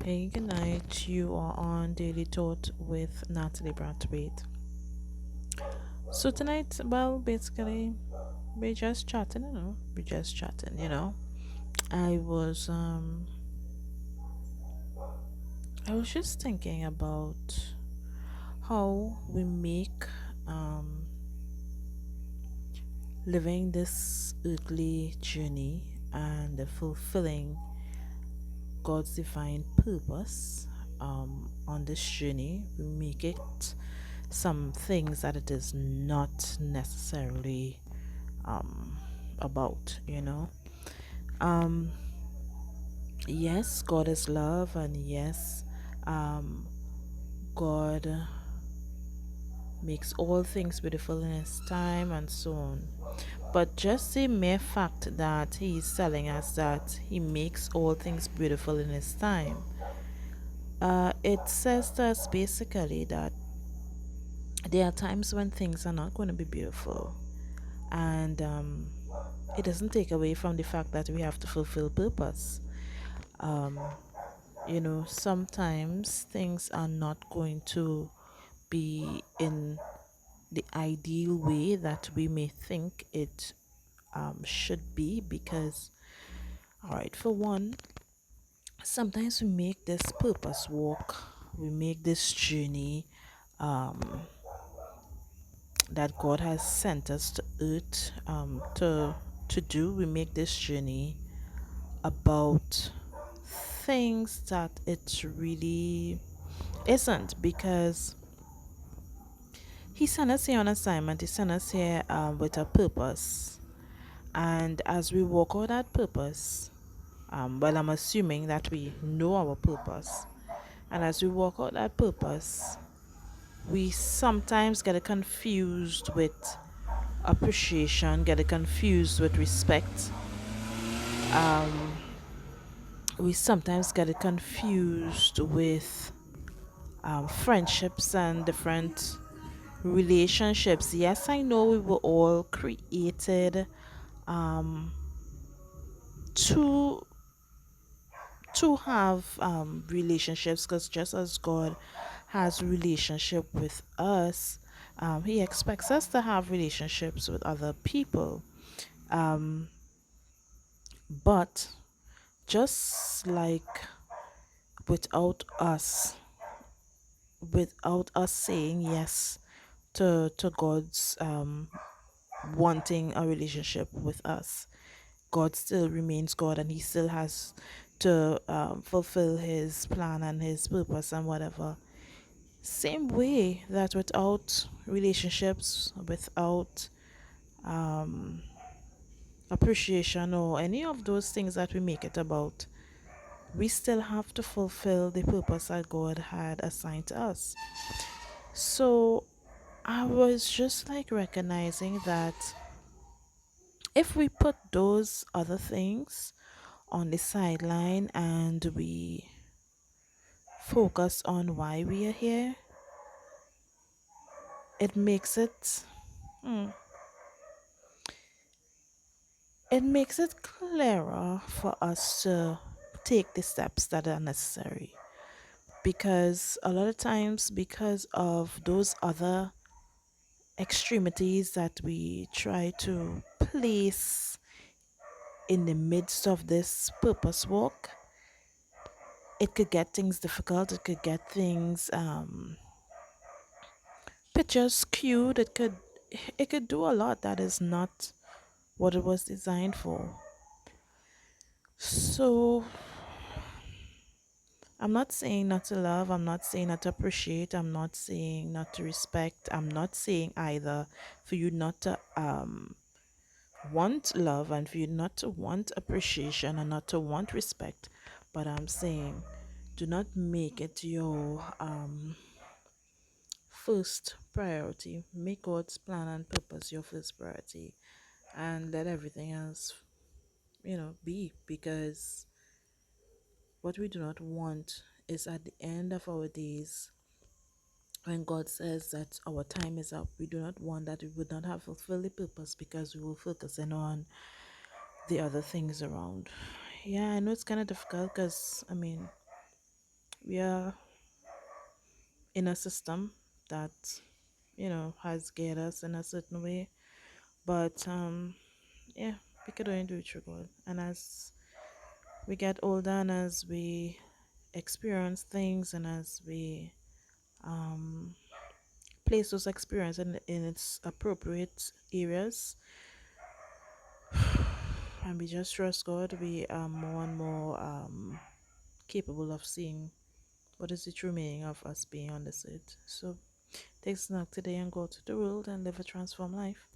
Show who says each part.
Speaker 1: Hey, good night. You are on Daily Thought with Natalie Brathwaite. So tonight, well, basically, we're just chatting, we're just chatting. I was um I was just thinking about how we make um living this earthly journey and fulfilling God's divine purpose on this journey. We make it some things that it is not necessarily um, about. Um, yes, God is love, and yes, um, God makes all things beautiful in His time, and so on. But just the mere fact that He is telling us that He makes all things beautiful in His time, it says to us basically that there are times when things are not going to be beautiful, and it doesn't take away from the fact that we have to fulfill purpose. Um, sometimes things are not going to be in the ideal way that we may think it should be because, all right, for one, sometimes we make this purpose walk, we make this journey um, that God has sent us to earth to do. We make this journey about things that it really isn't, because He sent us here on assignment. He sent us here with a purpose, and as we walk out that purpose, well, I'm assuming that we know our purpose, and as we walk out that purpose, we sometimes get it confused with appreciation, get it confused with respect. We sometimes get it confused with friendships and different relationships. Yes, I know we were all created um, to to have relationships, because just as God has relationship with us, He expects us to have relationships with other people. Um, but just like without us, without us saying yes to God's wanting a relationship with us, God still remains God, and He still has to fulfill His plan and His purpose and whatever. Same way that without relationships, without appreciation or any of those things that we make it about, we still have to fulfill the purpose that God had assigned to us. So I was just like recognizing that if we put those other things on the sideline and we focus on why we are here, it makes it hmm, it makes it clearer for us to take the steps that are necessary. Because a lot of times, because of those other extremities that we try to place in the midst of this purpose walk, it could get things difficult. It could get things pictures skewed. It could do a lot that is not what it was designed for. So I'm not saying not to love, I'm not saying not to appreciate, I'm not saying not to respect, I'm not saying either for you not to want love and for you not to want appreciation and not to want respect. But I'm saying do not make it your first priority. Make God's plan and purpose your first priority, and let everything else, be. Because what we do not want is at the end of our days, when God says that our time is up, we do not want that we would not have fulfilled the purpose because we were focusing on the other things around. Yeah, I know it's kind of difficult because, I mean, we are in a system that has geared us in a certain way, but yeah, we could only do it through God. And as we get older and as we experience things and as we um place those experience in its appropriate areas, and we just trust God, we are more and more capable of seeing what is the true meaning of us being on this earth. So take snack today and go to the world and live a transformed life.